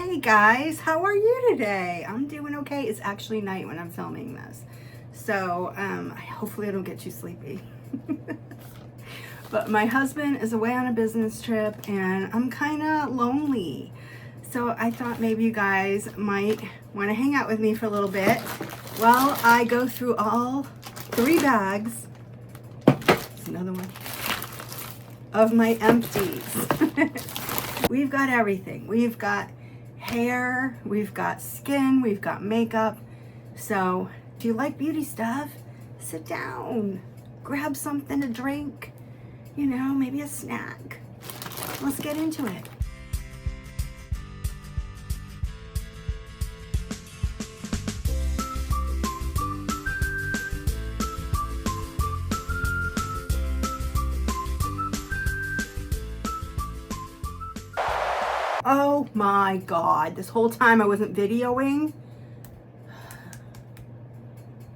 Hey guys, how are you today? I'm doing okay. It's actually night when I'm filming this. So, hopefully I don't get too sleepy. But my husband is away on a business trip and I'm kind of lonely. So I thought maybe you guys might want to hang out with me for a little bit while I go through all 3 bags. There's another one. Of my empties. We've got everything. We've got hair, we've got skin, we've got makeup. So if you like beauty stuff, sit down, grab something to drink, you know, maybe a snack. Let's get into it. Oh my God, this whole time I wasn't videoing?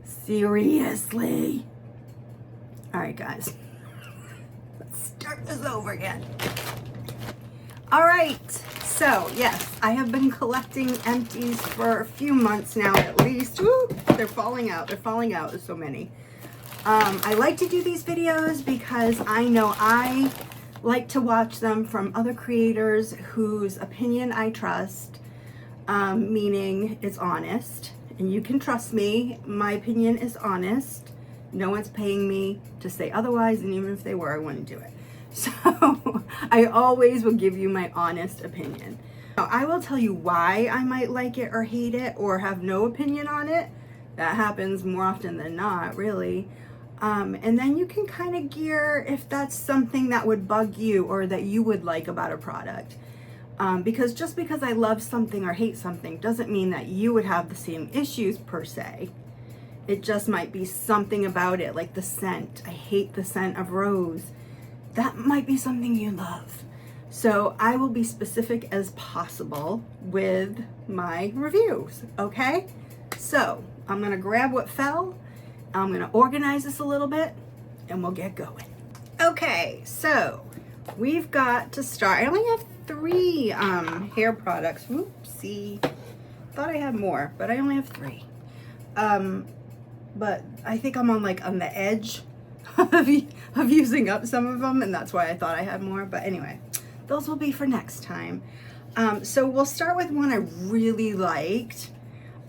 Seriously? All right, guys, let's start this over again. All right, so yes, I have been collecting empties for a few months now at least. Woo, they're falling out, there's so many. I like to do these videos because I know I like to watch them from other creators whose opinion I trust, meaning it's honest. And you can trust me, my opinion is honest. No one's paying me to say otherwise, and even if they were, I wouldn't do it. So I always will give you my honest opinion. Now, I will tell you why I might like it or hate it or have no opinion on it. That happens more often than not, really. And then you can kind of gear if that's something that would bug you or that you would like about a product. Because just because I love something or hate something doesn't mean that you would have the same issues per se. It just might be something about it, like the scent. I hate the scent of rose. That might be something you love. So I will be specific as possible with my reviews, okay? So I'm gonna grab what fell. I'm gonna organize this a little bit and we'll get going. Okay, so we've got to start. I only have 3 hair products. Oopsie. Thought I had more, but I only have 3. But I think I'm on the edge of using up some of them, and that's why I thought I had more. But anyway, those will be for next time. So we'll start with one I really liked.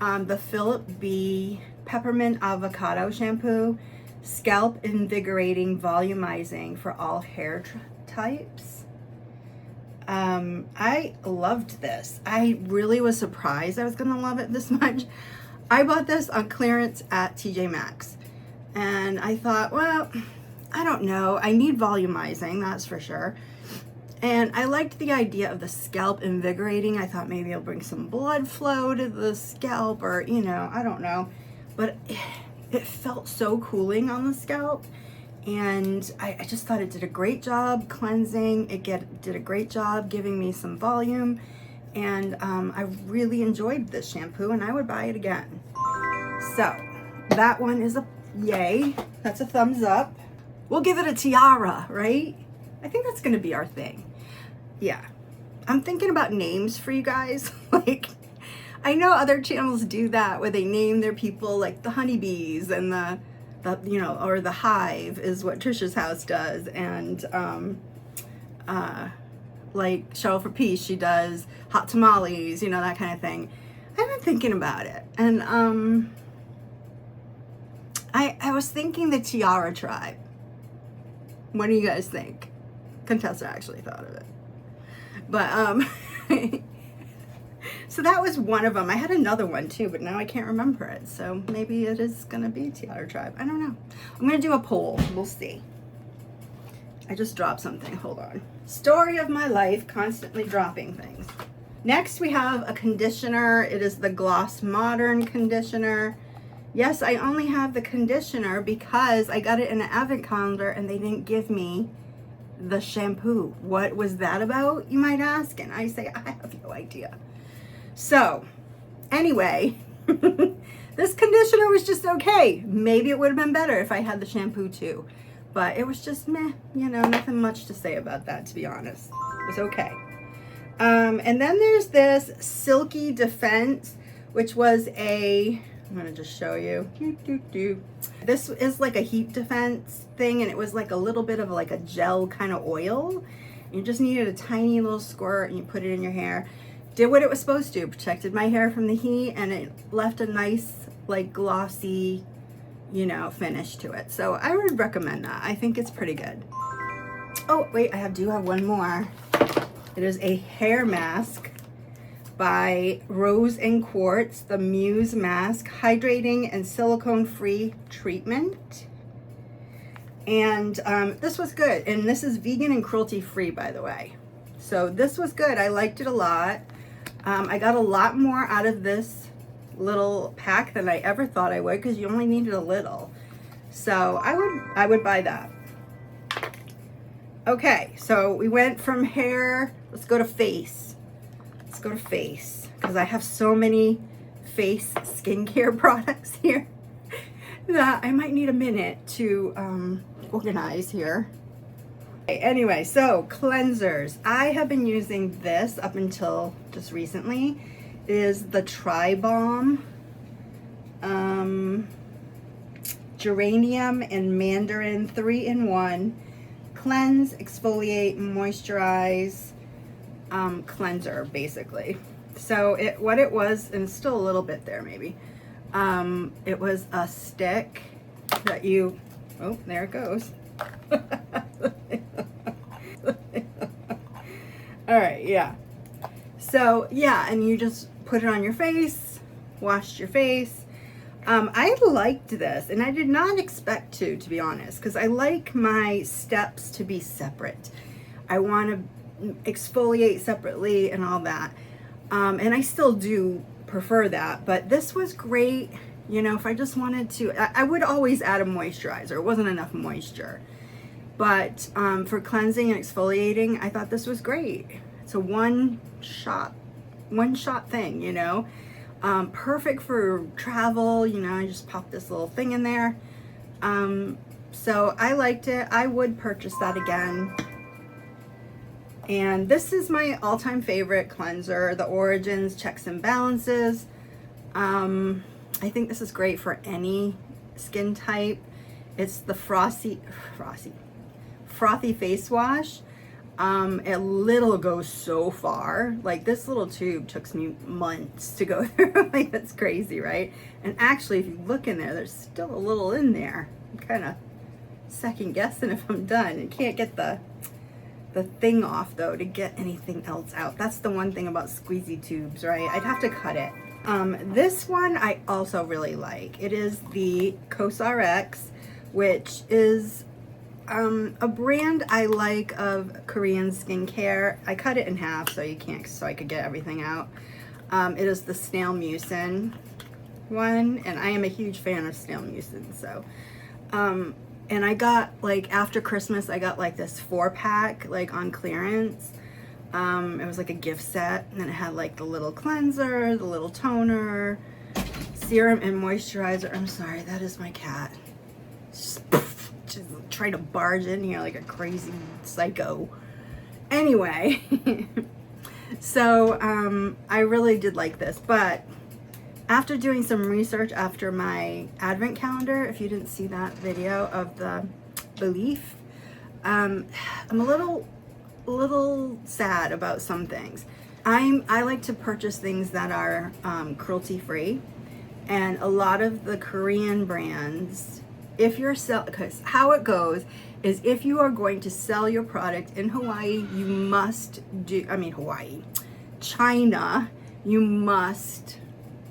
The Philip B. Peppermint Avocado Shampoo, Scalp Invigorating Volumizing for all hair types. I loved this. I really was surprised I was gonna love it this much. I bought this on clearance at TJ Maxx, and I thought, well, I don't know. I need volumizing, that's for sure. And I liked the idea of the scalp invigorating. I thought maybe it'll bring some blood flow to the scalp, or, you know, I don't know. But it felt so cooling on the scalp, and I just thought it did a great job cleansing. It did a great job giving me some volume, and I really enjoyed this shampoo, and I would buy it again. So that one is a yay. That's a thumbs up. We'll give it a tiara, right? I think that's gonna be our thing. Yeah, I'm thinking about names for you guys. Like, I know other channels do that where they name their people, like the honeybees and the you know, or the hive is what Trisha's house does, and like Cheryl for Peace, she does hot tamales, you know, that kind of thing. I've been thinking about it, and I was thinking the Tiara Tribe. What do you guys think? Contessa actually thought of it, but so that was one of them. I had another one too, but now I can't remember it. So maybe it is gonna be Tiara Tribe. I don't know. I'm gonna do a poll. We'll see. I just dropped something. Hold on. Story of my life, constantly dropping things. Next we have a conditioner. It is the Gloss Modern conditioner. Yes, I only have the conditioner because I got it in an advent calendar and they didn't give me the shampoo. What was that about, you might ask? And I say, I have no idea. So anyway, this conditioner was just okay. Maybe it would have been better if I had the shampoo too, but it was just meh, you know, nothing much to say about that, to be honest. It was okay. And then there's this Silky Defense, which was I'm gonna just show you. This is like a heat defense thing, and it was like a little bit of like a gel kind of oil. You just needed a tiny little squirt and you put it in your hair. Did what it was supposed to, protected my hair from the heat, and it left a nice like glossy, you know, finish to it. So I would recommend that. I think it's pretty good. Oh wait, I do have one more. It is a hair mask by Rose and Quartz, the Muse Mask, hydrating and silicone-free treatment. And this was good. And this is vegan and cruelty-free, by the way. So this was good. I liked it a lot. I got a lot more out of this little pack than I ever thought I would, because you only needed a little. So I would buy that. Okay, so we went from hair. Let's go to face. Let's go to face, because I have so many face skincare products here that I might need a minute to organize here. Okay, anyway, so cleansers. I have been using this up until just recently. It is the Tri-Balm Geranium and Mandarin 3-in-1 cleanse, exfoliate, moisturize cleanser, basically. So what it was, and it's still a little bit there maybe, it was a stick that you, oh, there it goes. All right, yeah. So yeah, and you just put it on your face, washed your face. I liked this, and I did not expect to be honest, because I like my steps to be separate. I want to exfoliate separately and all that. And I still do prefer that, but this was great. You know, if I just wanted to, I would always add a moisturizer. It wasn't enough moisture. But for cleansing and exfoliating, I thought this was great. It's a one shot thing, you know. Perfect for travel, you know, I just pop this little thing in there. So I liked it. I would purchase that again. And this is my all-time favorite cleanser, the Origins Checks and Balances. I think this is great for any skin type. It's the frothy face wash. A little goes so far. Like, this little tube took me months to go through. Like, that's crazy, right? And actually, if you look in there, there's still a little in there. I'm kind of second guessing if I'm done. I can't get the thing off though to get anything else out. That's the one thing about squeezy tubes, right? I'd have to cut it. This one I also really like. It is the CosRX, which is a brand I like of Korean skincare. I cut it in half so I could get everything out. It is the Snail Mucin one, and I am a huge fan of Snail Mucin. So, and I got, like, after Christmas, I got like this 4-pack, like, on clearance. It was like a gift set, and it had like the little cleanser, the little toner, serum, and moisturizer. I'm sorry, that is my cat. Just trying to barge in here like a crazy psycho. Anyway, so I really did like this, but after doing some research after my advent calendar, if you didn't see that video of the belief, I'm a little sad about some things. I like to purchase things that are cruelty free, and a lot of the Korean brands, if you're because how it goes is, if you are going to sell your product in Hawaii, you must do, China, you must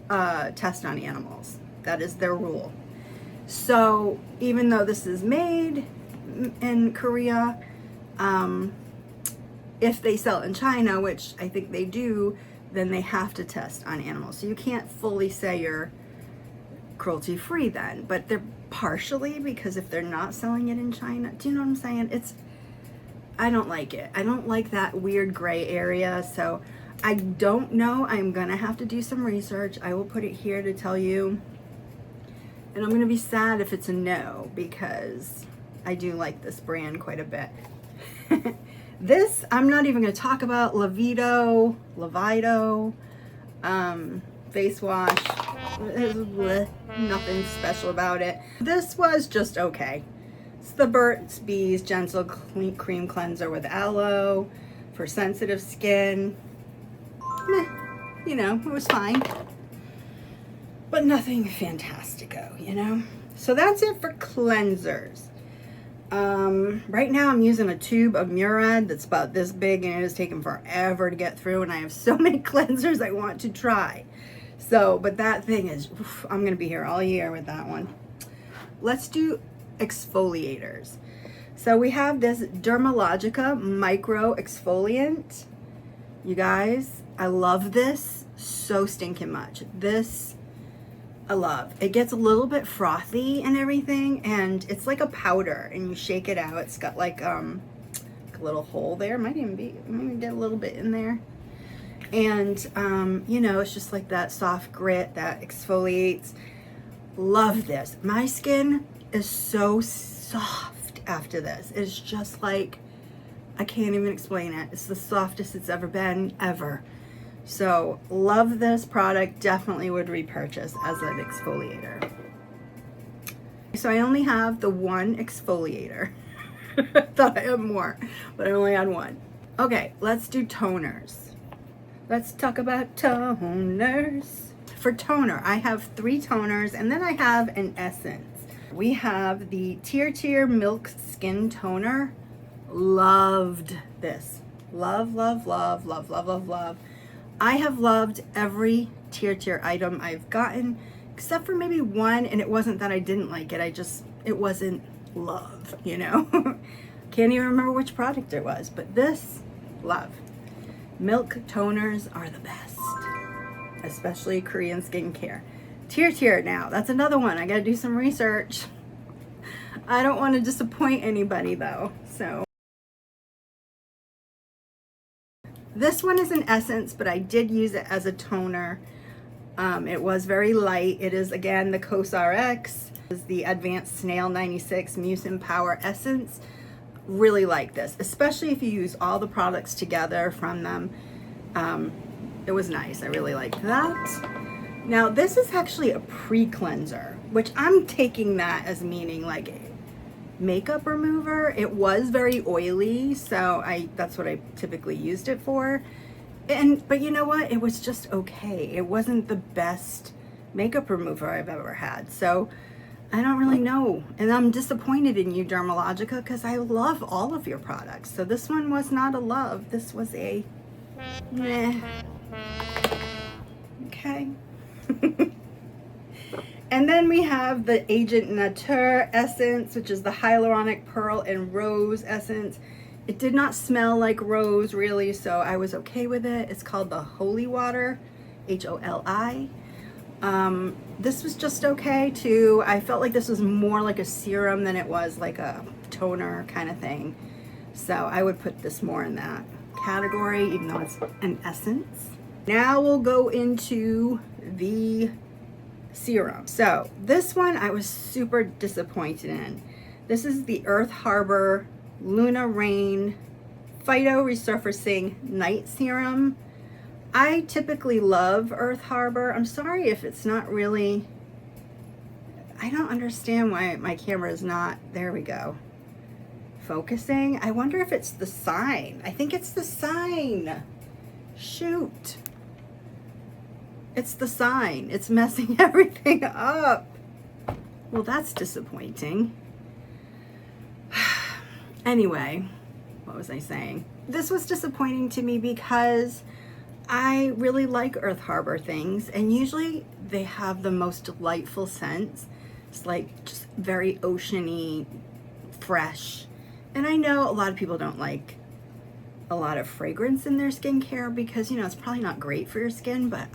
test on animals. That is their rule. So even though this is made in Korea, if they sell in China, which I think they do, then they have to test on animals. So you can't fully say you're cruelty free then, but they're partially, because if they're not selling it in China, do you know what I'm saying? I don't like it. I don't like that weird gray area. So I don't know. I'm gonna have to do some research. I will put it here to tell you. And I'm gonna be sad if it's a no, because I do like this brand quite a bit. This, I'm not even going to talk about Levido face wash. There's nothing special about it. This was just okay. It's the Burt's Bees Gentle Cream Cleanser with Aloe for sensitive skin. Meh, you know, it was fine. But nothing fantastico, you know? So that's it for cleansers. Right now I'm using a tube of Murad that's about this big, and it has taken forever to get through, and I have so many cleansers I want to try. So, but that thing is, oof, I'm going to be here all year with that one. Let's do exfoliators. So we have this Dermalogica Micro Exfoliant. You guys, I love this so stinking much. This I love. It gets a little bit frothy and everything, and it's like a powder, and you shake it out. It's got like a little hole there. Might even get a little bit in there. And you know, it's just like that soft grit that exfoliates. Love this. My skin is so soft after this. It's just like, I can't even explain it. It's the softest it's ever been, ever. So love this product. Definitely would repurchase as an exfoliator. So I only have the one exfoliator. I thought I had more, but I only had one. Okay, let's do toners. Let's talk about toners. For toner, I have 3 toners, and then I have an essence. We have the Tier Milk Skin Toner. Loved this. Love, love, love, love, love, love, love. I have loved every Tier item I've gotten, except for maybe one, and it wasn't that I didn't like it. It wasn't love, you know? Can't even remember which product it was, but this, love. Milk toners are the best, especially Korean skincare. Tier now, that's another one. I gotta do some research. I don't want to disappoint anybody though, so. This one is an essence, but I did use it as a toner. It was very light. It is, again, the CosRX. It is the Advanced Snail 96 Mucin Power Essence. Really like this, especially if you use all the products together from them. It was nice. I really liked that. Now, this is actually a pre-cleanser, which I'm taking that as meaning like makeup remover. It was very oily, so that's what I typically used it for. But you know what? It was just okay. It wasn't the best makeup remover I've ever had. So I don't really know. And I'm disappointed in you, Dermalogica, because I love all of your products. So this one was not a love. This was a meh. Okay. And then we have the Agent Nature Essence, which is the Hyaluronic Pearl and Rose Essence. It did not smell like rose, really, so I was okay with it. It's called the Holy Water, H-O-L-I. This was just okay, too. I felt like this was more like a serum than it was like a toner kind of thing. So I would put this more in that category, even though it's an essence. Now we'll go into the serum. So this one I was super disappointed in. This is the Earth Harbor Luna Rain Phyto Resurfacing Night Serum. I typically love Earth Harbor. I'm sorry if it's not really, I don't understand why my camera is not, there we go, focusing. I wonder if it's the sign. I think it's the sign. Shoot. It's the sign. It's messing everything up. Well, that's disappointing. Anyway, what was I saying? This was disappointing to me because I really like Earth Harbor things, and usually they have the most delightful scents. It's like just very oceany, fresh. And I know a lot of people don't like a lot of fragrance in their skincare because, you know, it's probably not great for your skin, but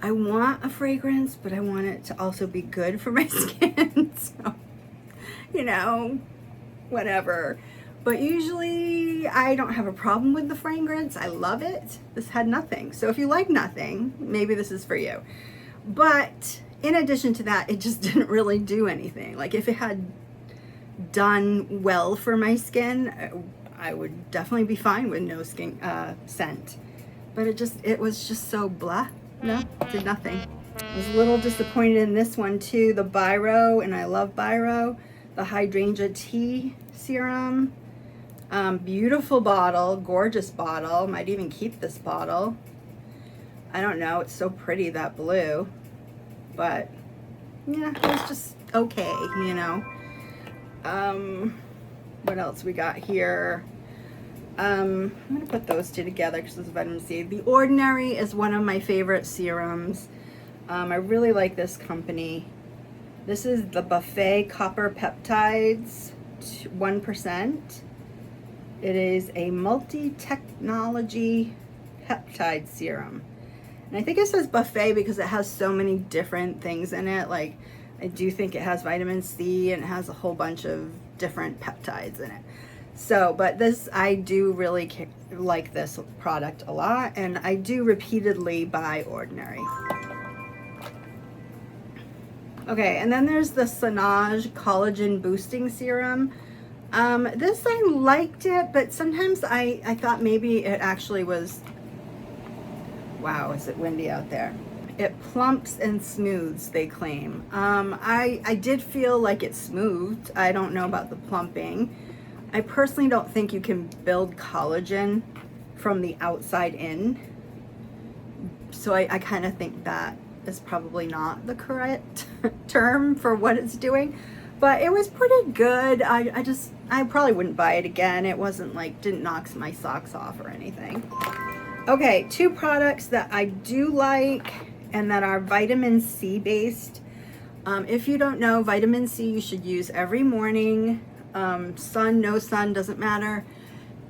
I want a fragrance, but I want it to also be good for my skin. So, you know, whatever. But usually I don't have a problem with the fragrance. I love it. This had nothing. So if you like nothing, maybe this is for you. But in addition to that, it just didn't really do anything. Like if it had done well for my skin, I would definitely be fine with no skin scent. But it was just so blah. No, did nothing. I was a little disappointed in this one too, the Biro, and I love Biro, the Hydrangea Tea Serum. Beautiful bottle, gorgeous bottle. Might even keep this bottle. I don't know, it's so pretty, that blue. But yeah, it was just okay, you know. What else we got here? I'm gonna put those two together because it's vitamin C. The Ordinary is one of my favorite serums. I really like this company. This is the Buffet Copper Peptides 1%. It is a multi-technology peptide serum. And I think it says buffet because it has so many different things in it. Like, I do think it has vitamin C and it has a whole bunch of different peptides in it. So, but this, I do really like this product a lot, and I do repeatedly buy Ordinary. Okay, and then there's the Assonet Collagen Boosting Serum. This, I liked it, but sometimes I thought maybe it actually was, wow, is it windy out there? It plumps and smooths, they claim. I did feel like it smoothed. I don't know about the plumping. I personally don't think you can build collagen from the outside in. So I kind of think that is probably not the correct term for what it's doing. But it was pretty good. I probably wouldn't buy it again. It wasn't like, didn't knock my socks off or anything. Okay, two products that I do like and that are vitamin C based. If you don't know, vitamin C you should use every morning. Sun, no sun, doesn't matter.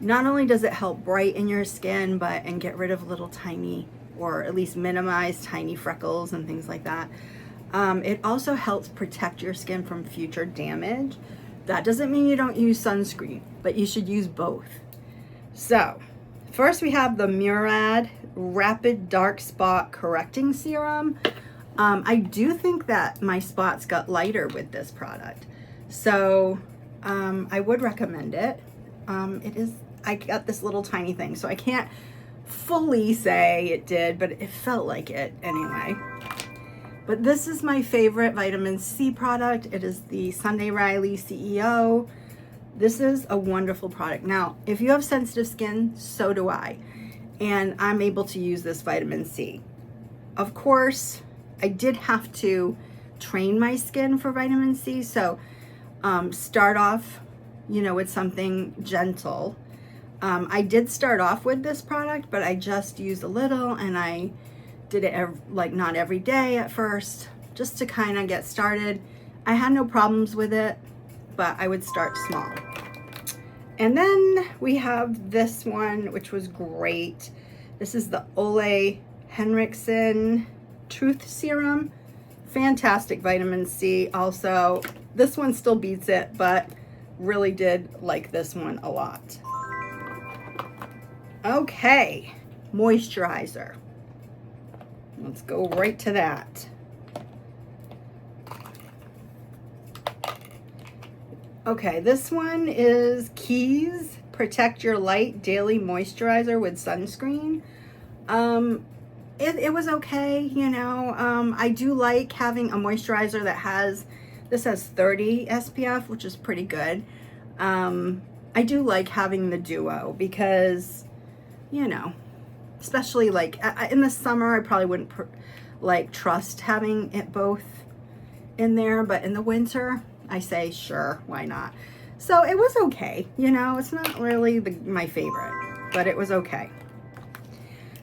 Not only does it help brighten your skin, and get rid of little tiny, or at least minimize tiny freckles and things like that. It also helps protect your skin from future damage. That doesn't mean you don't use sunscreen, but you should use both. So, first we have the Murad Rapid Dark Spot Correcting Serum. I do think that my spots got lighter with this product. So, I would recommend it. I got this little tiny thing, so I can't fully say it did, but it felt like it anyway. But this is my favorite vitamin C product. It is the Sunday Riley CEO. This is a wonderful product. Now, if you have sensitive skin, so do I. And I'm able to use this vitamin C. Of course, I did have to train my skin for vitamin C. So start off, with something gentle. I did start off with this product, but I just used a little, and I did it not every day at first, just to kind of get started. I had no problems with it, but I would start small. And then we have this one, which was great. This is the Ole Henriksen Truth Serum. Fantastic vitamin C also. This one still beats it, but really did like this one a lot. Okay, moisturizer. Let's go right to that. Okay, this one is Keys Protect Your Light Daily Moisturizer with Sunscreen. It was okay, I do like having a moisturizer that has, this has 30 SPF, which is pretty good. I do like having the duo because, especially like in the summer, I probably wouldn't trust having it both in there, but in the winter, I say, sure, why not? So it was okay, it's not really my favorite, but it was okay.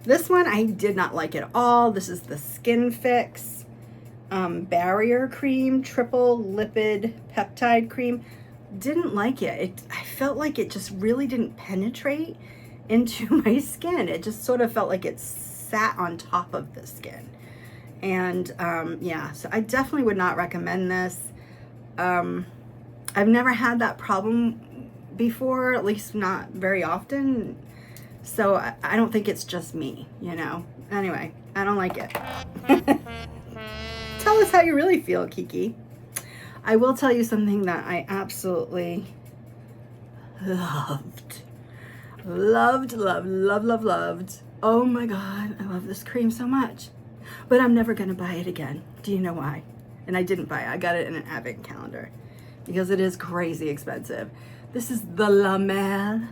This one I did not like at all. This is the Skin Fix Barrier Cream, Triple Lipid Peptide Cream. Didn't like it. I felt like it just really didn't penetrate into my skin. It just sort of felt like it sat on top of the skin. And yeah, so I definitely would not recommend this. I've never had that problem before, at least not very often. So I don't think it's just me, Anyway, I don't like it. Tell us how you really feel, Kiki. I will tell you something that I absolutely loved. Loved, loved, loved, loved, loved. Oh my God, I love this cream so much. But I'm never gonna buy it again. Do you know why? And I didn't buy it. I got it in an advent calendar because it is crazy expensive. This is the La Mer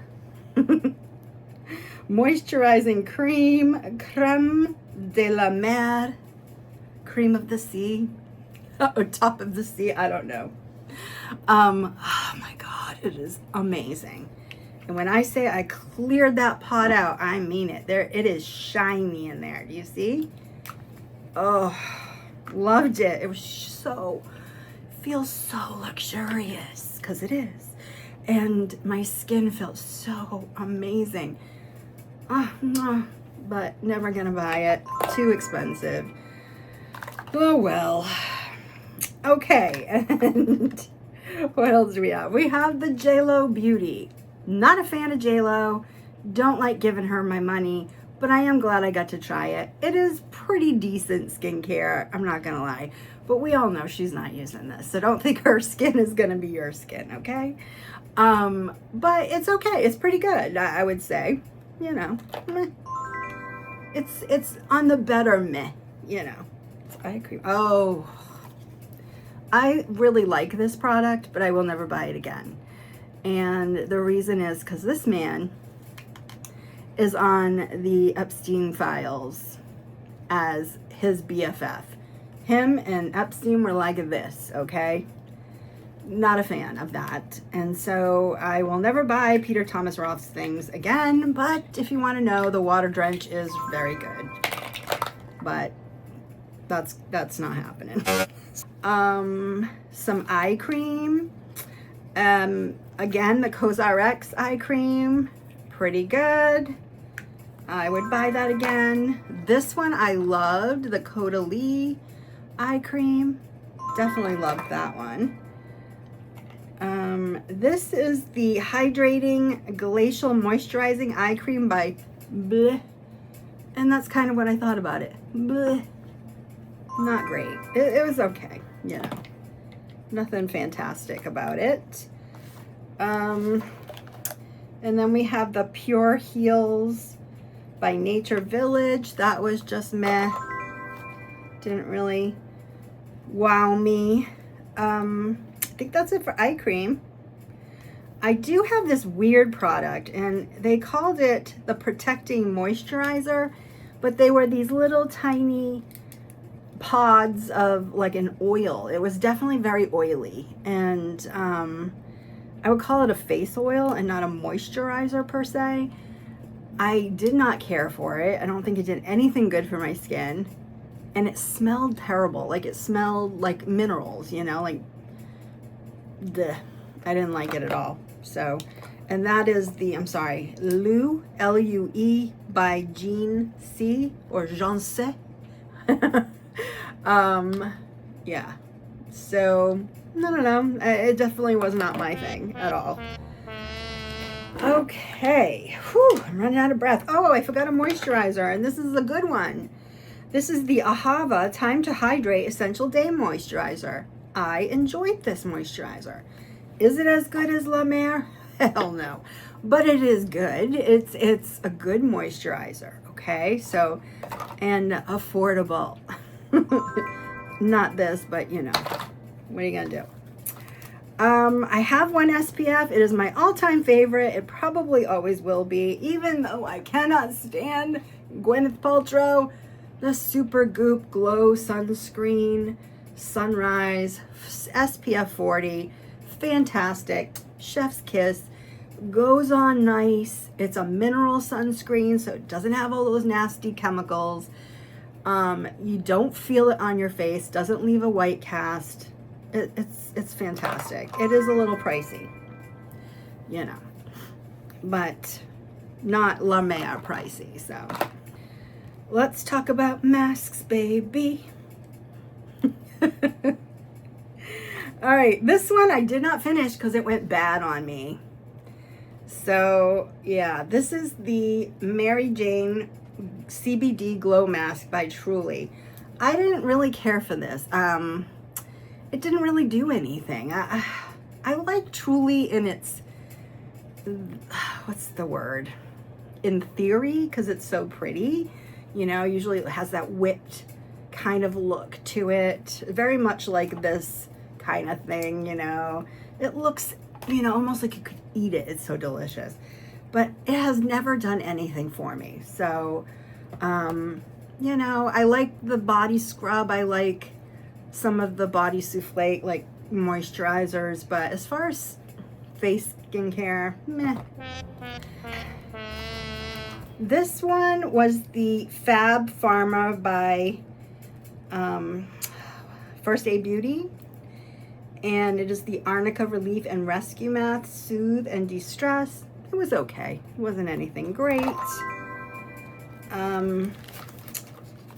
Moisturizing Cream, Crème de la Mer, cream of the sea, or top of the sea, I don't know. Oh my God, it is amazing. And when I say I cleared that pot out, I mean it. There, it is shiny in there. Do you see? Oh, loved it. It was so, feels so luxurious, because it is. And my skin felt so amazing. But never gonna buy it. Too expensive. Oh well. Okay, and what else do we have? We have the JLo Beauty. Not a fan of JLo. Don't like giving her my money, but I am glad I got to try it. It is pretty decent skincare, I'm not gonna lie. But we all know she's not using this, so don't think her skin is gonna be your skin, okay? But it's okay. It's pretty good, I would say. You know, meh. It's on the better meh, you know. It's eye cream. Oh, I really like this product, but I will never buy it again. And the reason is because this man is on the Epstein files as his BFF. Him and Epstein were like this, okay? Not a fan of that. And so I will never buy Peter Thomas Roth's things again, but if you want to know, the water drench is very good. But that's not happening. Some eye cream. Again, the COSRX eye cream, pretty good. I would buy that again. This one I loved, the Kiki Leigh eye cream. Definitely loved that one. This is the Hydrating Glacial Moisturizing Eye Cream by Bleh. And that's kind of what I thought about it. Bleh. Not great. It was okay, you know. Nothing fantastic about it. And then we have the Pure Heals by Nature Village. That was just meh. Didn't really wow me. I think that's it for eye cream. I do have this weird product, and they called it the Protecting Moisturizer, but they were these little tiny pods of like an oil. It was definitely very oily, and I would call it a face oil and not a moisturizer per se. I did not care for it. I don't think it did anything good for my skin, and it smelled terrible. Like it smelled like minerals, you know, like I didn't like it at all. So, and that is the, I'm sorry, Lue, L-U-E by Jean C, or Jean C. Yeah. So, no. It definitely was not my thing at all. Okay. Whew, I'm running out of breath. Oh, I forgot a moisturizer, and this is a good one. This is the Ahava Time to Hydrate Essential Day Moisturizer. I enjoyed this moisturizer. Is it as good as La Mer? Hell no. But it is good. It's a good moisturizer, okay? So, and affordable. Not this, but you know, what are you gonna do? I have one SPF. It is my all-time favorite. It probably always will be, even though I cannot stand Gwyneth Paltrow. The Super Goop Glow Sunscreen Sunrise SPF 40. Fantastic. Chef's kiss. Goes on nice. It's a mineral sunscreen, so it doesn't have all those nasty chemicals. You don't feel it on your face. Doesn't leave a white cast. It's fantastic. It is a little pricey, you know, but not La Mer pricey. So let's talk about masks, baby. All right, this one I did not finish because it went bad on me. So yeah, this is the Mary Jane CBD Glow Mask by Truly. I didn't really care for this. It didn't really do anything. I like Truly in its, what's the word? in theory, because it's so pretty. You know, usually it has that whipped kind of look to it. Very much like this kind of thing, you know. It looks, you know, almost like you could eat it. It's so delicious. But it has never done anything for me. So, you know, I like the body scrub. I like some of the body souffle, like moisturizers. But as far as face skincare, meh. This one was the Fab Pharma by First Aid Beauty. And it is the Arnica Relief and Rescue Mask, Soothe and De-Stress. It was okay. It wasn't anything great.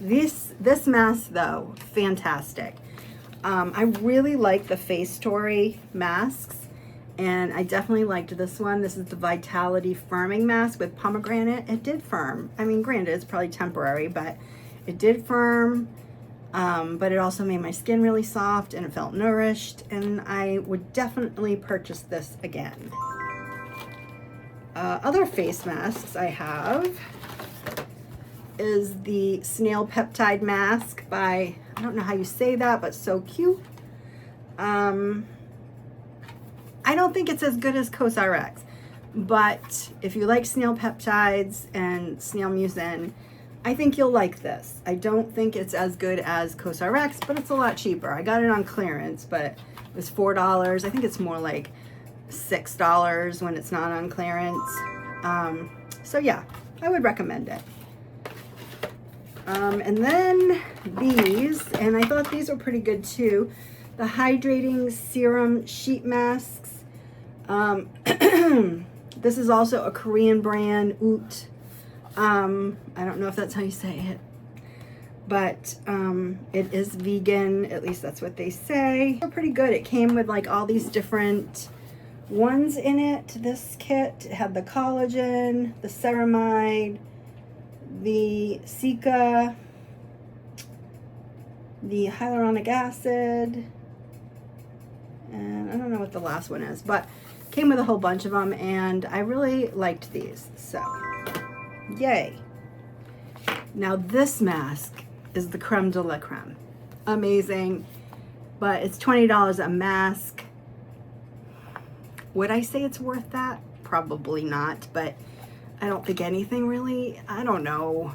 This mask, though, fantastic. I really like the Face Story masks. And I definitely liked this one. This is the Vitality Firming Mask with pomegranate. It did firm. I mean, granted, it's probably temporary, but it did firm. But it also made my skin really soft and it felt nourished. And I would definitely purchase this again. Other face masks I have is the Snail Peptide Mask by, I don't know how you say that, but so cute. I don't think it's as good as CosRX, but if you like snail peptides and snail mucin, I think you'll like this. I don't think it's as good as CosRX, but it's a lot cheaper. I got it on clearance, but it was $4. I think it's more like $6 when it's not on clearance. So yeah, I would recommend it. And then these, and I thought these were pretty good too. The Hydrating Serum Sheet Masks. This is also a Korean brand, Oot. I don't know if that's how you say it, but it is vegan, at least that's what they say. They're pretty good. It came with like all these different ones in it. This kit had the collagen, the ceramide, the cica, the hyaluronic acid, and I don't know what the last one is, but came with a whole bunch of them, and I really liked these, so yay. Now this mask is the creme de la creme. Amazing, but it's $20 a mask. Would I say it's worth that? Probably not, but I don't think anything really, I don't know.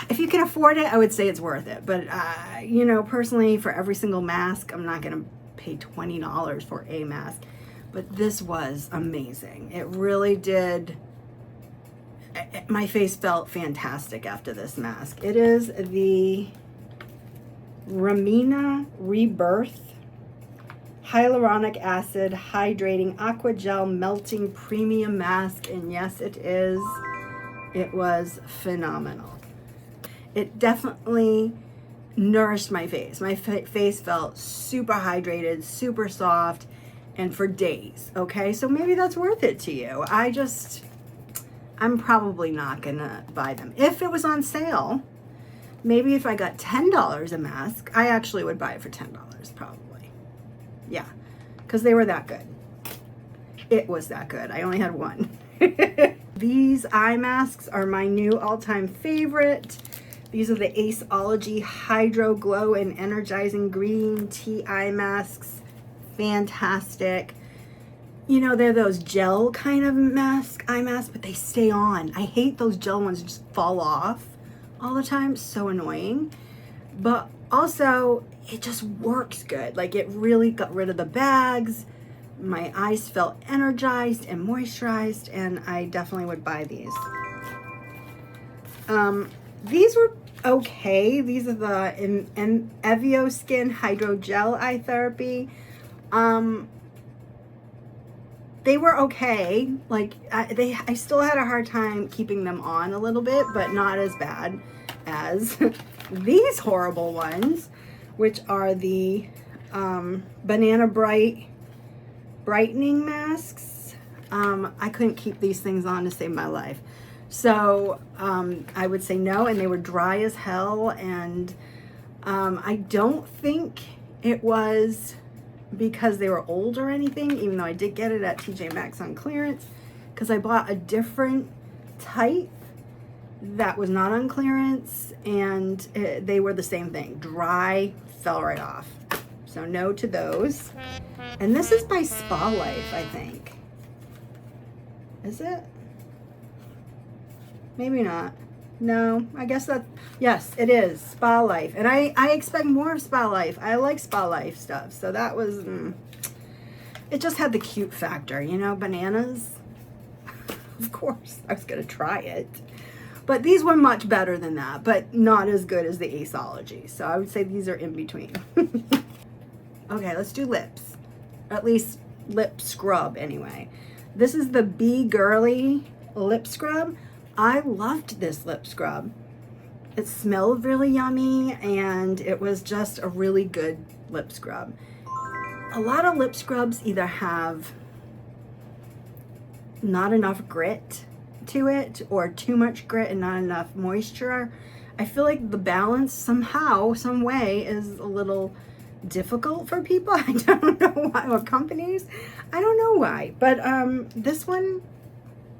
If you can afford it, I would say it's worth it, but you know, personally, for every single mask, I'm not gonna pay $20 for a mask. But this was amazing. It really did. My face felt fantastic after this mask. It is the Ramina Rebirth Hyaluronic Acid Hydrating Aqua Gel Melting Premium Mask. And yes, it is. It was phenomenal. It definitely nourished my face. My face felt super hydrated, super soft, and for days, okay? So maybe that's worth it to you. I'm probably not gonna buy them. If it was on sale, maybe if I got $10 a mask, I actually would buy it for $10 probably. Yeah, because they were that good. It was that good. I only had one. These eye masks are my new all-time favorite. These are the Aceology Hydro Glow and Energizing Green Tea Eye Masks. Fantastic. You know, they're those gel kind of eye masks, but they stay on. I hate those gel ones that just fall off all the time. So annoying. But also, it just works good. Like, it really got rid of the bags. My eyes felt energized and moisturized, and I definitely would buy these. These were okay. These are the Evio Skin Hydrogel Eye Therapy. They were okay. Like, I still had a hard time keeping them on a little bit, but not as bad as these horrible ones, which are the Banana Bright Brightening Masks. I couldn't keep these things on to save my life. So I would say no, and they were dry as hell, and I don't think it was because they were old or anything, even though I did get it at TJ Maxx on clearance, because I bought a different type that was not on clearance, and they were the same thing. Dry, fell right off. So no to those. And this is by Spa Life, I think. Is it? Maybe not. No, I guess that, yes, it is Spa Life. And I expect more of Spa Life. I like Spa Life stuff. So that was, it just had the cute factor, you know, bananas. Of course, I was going to try it. But these were much better than that, but not as good as the Aceology. So I would say these are in between. Okay, let's do lips. At least lip scrub anyway. This is the Be Girly lip scrub. I loved this lip scrub. It smelled really yummy, and it was just a really good lip scrub. A lot of lip scrubs either have not enough grit to it, or too much grit and not enough moisture. I feel like the balance somehow, some way, is a little difficult for people. I don't know why, or companies. I don't know why, but this one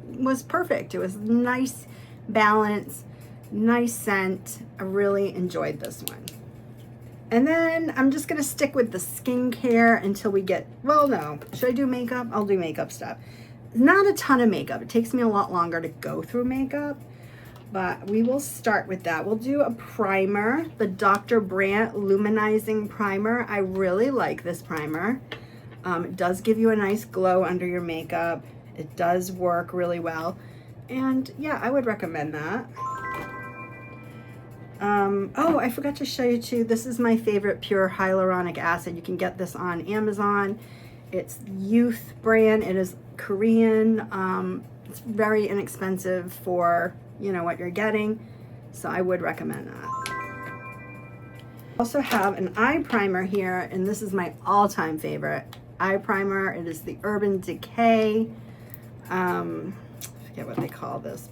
was perfect. It was nice balance, nice scent. I really enjoyed this one. And then I'm just gonna stick with the skincare until we get, well, no, should I do makeup? I'll do makeup stuff. Not a ton of makeup. It takes me a lot longer to go through makeup, but we will start with that. We'll do a primer, the Dr. Brandt Luminizing Primer. I really like this primer. It does give you a nice glow under your makeup. It does work really well. And yeah, I would recommend that. Oh, I forgot to show you too. This is my favorite pure hyaluronic acid. You can get this on Amazon. It's Youth brand. It is Korean. It's very inexpensive for, you know, what you're getting. So I would recommend that. Also have an eye primer here, and this is my all-time favorite eye primer. It is the Urban Decay. I forget what they call this.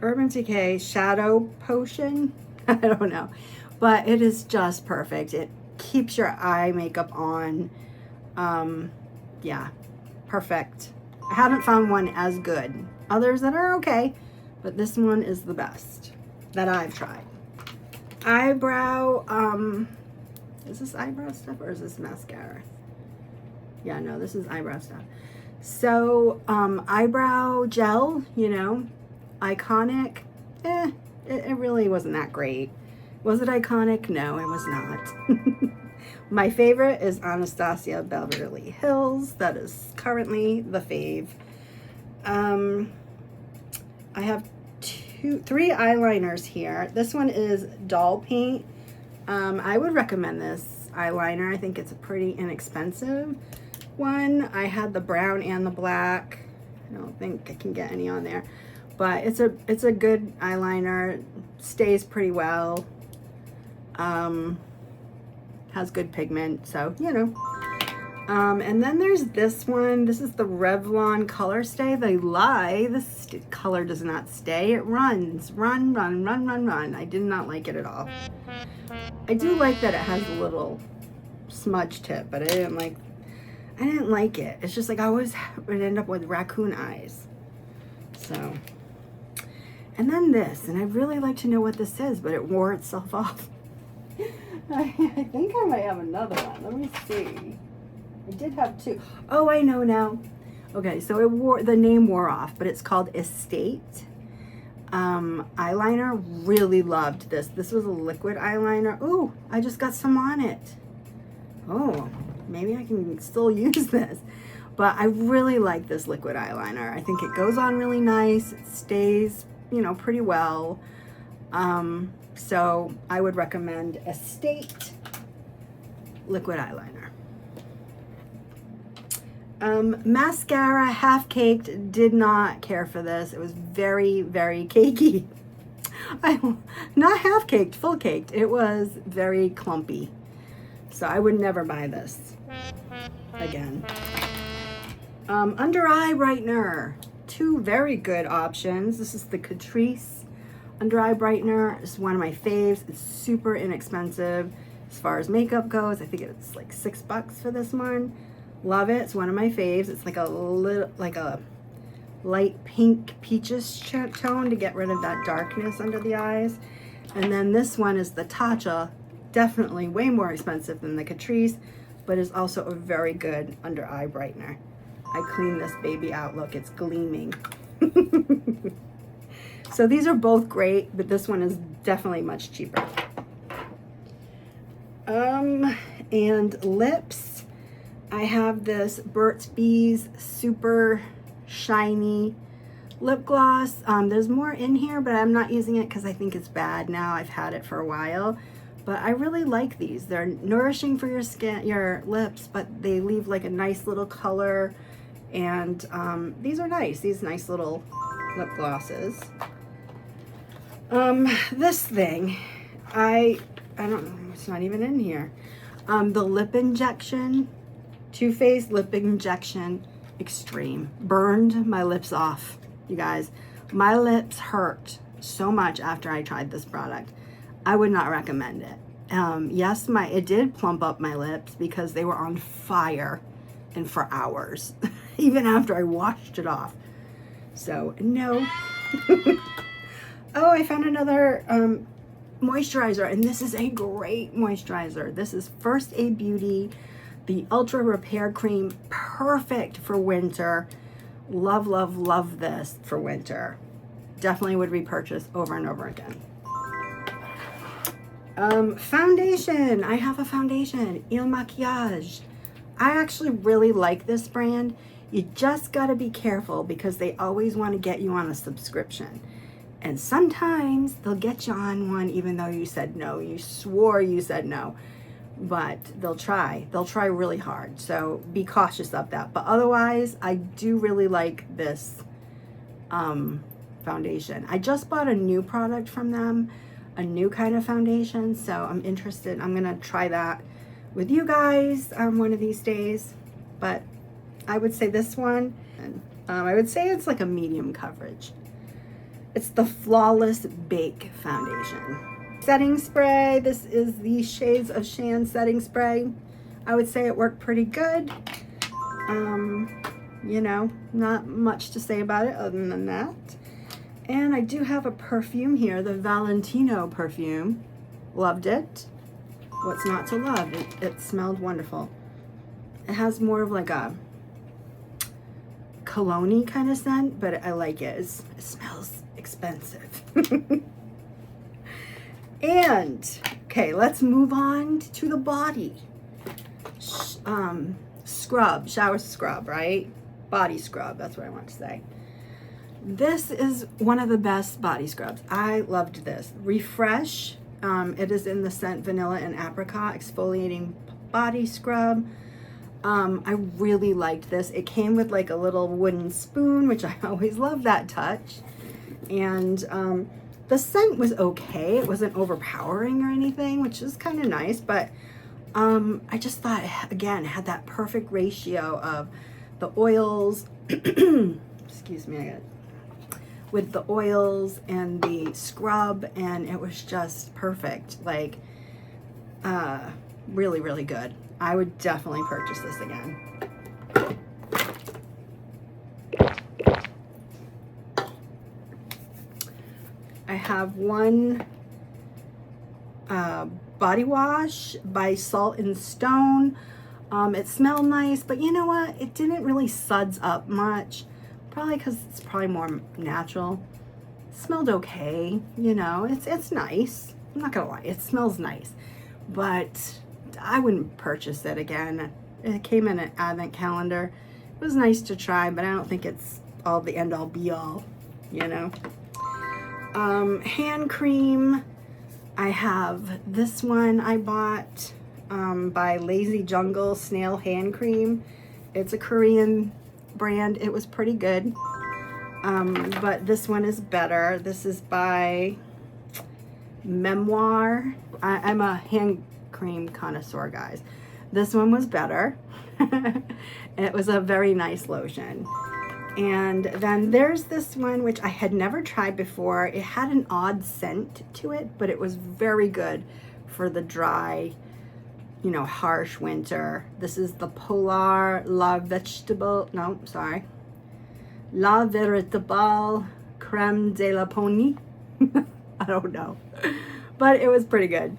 Urban Decay Shadow Potion. I don't know. But it is just perfect. It keeps your eye makeup on. Yeah, perfect. I haven't found one as good. Others that are okay, but this one is the best that I've tried. Eyebrow, is this eyebrow stuff or is this mascara? Yeah, no, this is eyebrow stuff. So, eyebrow gel, you know, Iconic, it really wasn't that great. Was it iconic? No, it was not. My favorite is Anastasia Beverly Hills. That is currently the fave. I have three eyeliners here. This one is Doll Paint. I would recommend this eyeliner. I think it's a pretty inexpensive one. I had the brown and the black. I don't think I can get any on there, but it's a good eyeliner. Stays pretty well. Has good pigment, so you know. And then there's this one. This is the Revlon Color Stay. They lie. This color does not stay. It runs. Run, run, run, run, run. I did not like it at all. I do like that it has a little smudge tip, but I didn't like it. It's just like I always would end up with raccoon eyes. So, and then this, and I'd really like to know what this is, but it wore itself off. I think I might have another one. Let me see. I did have two. Oh, I know now. Okay, so the name wore off, but it's called Estate eyeliner. Really loved this. This was a liquid eyeliner. Ooh, I just got some on it. Oh, maybe I can still use this. But I really like this liquid eyeliner. I think it goes on really nice. It stays, you know, pretty well. So I would recommend Estate liquid eyeliner. Mascara, Half Caked, did not care for this. It was very, very cakey. Not half caked, full caked. It was very clumpy. So I would never buy this again. Under eye brightener. Two very good options. This is the Catrice Under Eye Brightener. It's one of my faves. It's super inexpensive as far as makeup goes. I think it's like $6 for this one. Love it. It's one of my faves. It's like a little, like a light pink peaches tone to get rid of that darkness under the eyes. And then this one is the Tatcha, definitely way more expensive than the Catrice, but is also a very good under eye brightener. I cleaned this baby out. Look, it's gleaming. So these are both great, but this one is definitely much cheaper. And lips, I have this Burt's Bees super shiny lip gloss. There's more in here, but I'm not using it because I think it's bad now. I've had it for a while, but I really like these. They're nourishing for your skin, your lips, but they leave like a nice little color. And these are nice, these nice little lip glosses. This thing, I don't know, it's not even in here. The lip injection, Too Faced lip injection extreme, burned my lips off, you guys. My lips hurt so much after I tried this product. I would not recommend it. Yes, it did plump up my lips because they were on fire and for hours, even after I washed it off. So no. Oh, I found another moisturizer, and this is a great moisturizer. This is First Aid Beauty, the Ultra Repair Cream, perfect for winter. Love, love, love this for winter. Definitely would repurchase over and over again. Foundation, I have a foundation, Il Maquillage. I actually really like this brand. You just gotta be careful because they always want to get you on a subscription. And sometimes they'll get you on one even though you said no. You swore you said no. But they'll try really hard. So be cautious of that. But otherwise, I do really like this foundation. I just bought a new product from them, a new kind of foundation. So I'm interested. I'm gonna try that with you guys one of these days. But I would say this one, I would say it's like a medium coverage. It's the Flawless Bake Foundation. Setting spray, this is the Shades of Shan setting spray. I would say it worked pretty good. You know, not much to say about it other than that. And I do have a perfume here, the Valentino perfume. Loved it. What's not to love? It smelled wonderful. It has more of like a cologne-y kind of scent, but I like it. It smells expensive. And okay, let's move on to the body. Scrub, shower scrub, right? Body scrub, that's what I want to say. This is one of the best body scrubs. I loved this. Refresh, it is in the scent vanilla and apricot exfoliating body scrub. I really liked this. It came with like a little wooden spoon, which I always love that touch. And the scent was okay. It wasn't overpowering or anything, which is kind of nice. But I just thought, again, it had that perfect ratio of the oils. Excuse me, with the oils and the scrub, and it was just perfect. Like, really, really good. I would definitely purchase this again. I have one body wash by Salt and Stone. It smelled nice, but you know what? It didn't really suds up much. Probably because it's probably more natural. It smelled okay, you know. It's nice. I'm not gonna lie, it smells nice, but I wouldn't purchase it again. It came in an advent calendar. It was nice to try, but I don't think it's all the end all be all, you know. Hand cream. I have this one I bought by Lazy Jungle Snail Hand Cream. It's a Korean brand. It was pretty good, but this one is better. This is by Memoir. I'm a hand cream connoisseur, guys. This one was better. It was a very nice lotion. And then there's this one which I had never tried before. It had an odd scent to it, but it was very good for the dry, you know, harsh winter. This is the Polar La Vegetable, no, sorry. La Véritable Crème de la Pony. I don't know. But it was pretty good.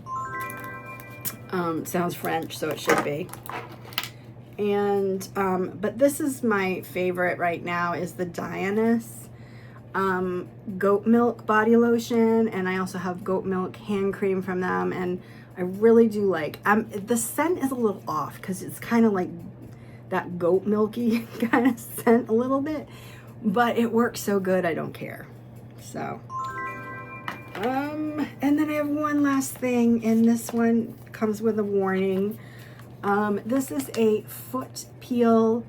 Sounds French, so it should be. And, but this is my favorite right now is the Dianus goat milk body lotion. And I also have goat milk hand cream from them. And I really do like, the scent is a little off because it's kind of like that goat milky kind of scent a little bit. But it works so good, I don't care. So, and then I have one last thing, and this one comes with a warning. This is a foot peel,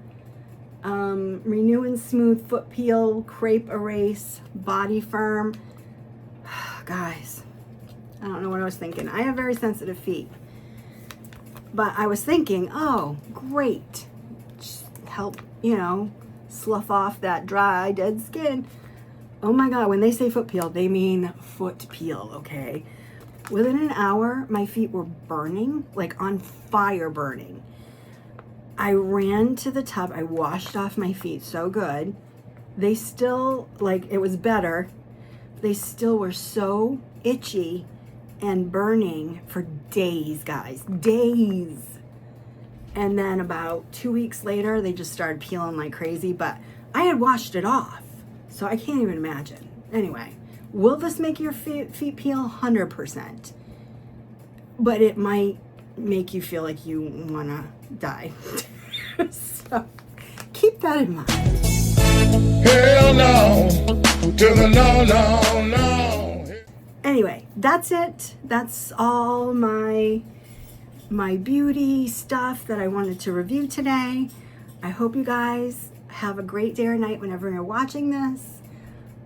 Renew and Smooth Foot Peel Crepe Erase Body Firm. Guys, I don't know what I was thinking. I have very sensitive feet. But I was thinking, oh, great. Just help, you know, slough off that dry, dead skin. Oh my God, when they say foot peel, they mean foot peel, okay? Within an hour, my feet were burning, like on fire burning. I ran to the tub, I washed off my feet so good. They still, like, it was better. They still were so itchy and burning for days, guys, days. And then about 2 weeks later, they just started peeling like crazy, but I had washed it off, so I can't even imagine. Anyway, will this make your feet peel? 100%. But it might make you feel like you wanna die. So keep that in mind. Hell no, to the no, no, no. Anyway, that's it. That's all my beauty stuff that I wanted to review today. I hope you guys have a great day or night whenever you're watching this.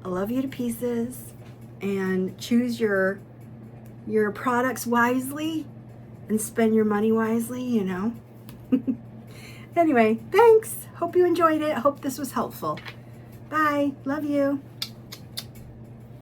I love you to pieces, and choose your products wisely and spend your money wisely, you know. Anyway, thanks. Hope you enjoyed it. Hope this was helpful. Bye. Love you.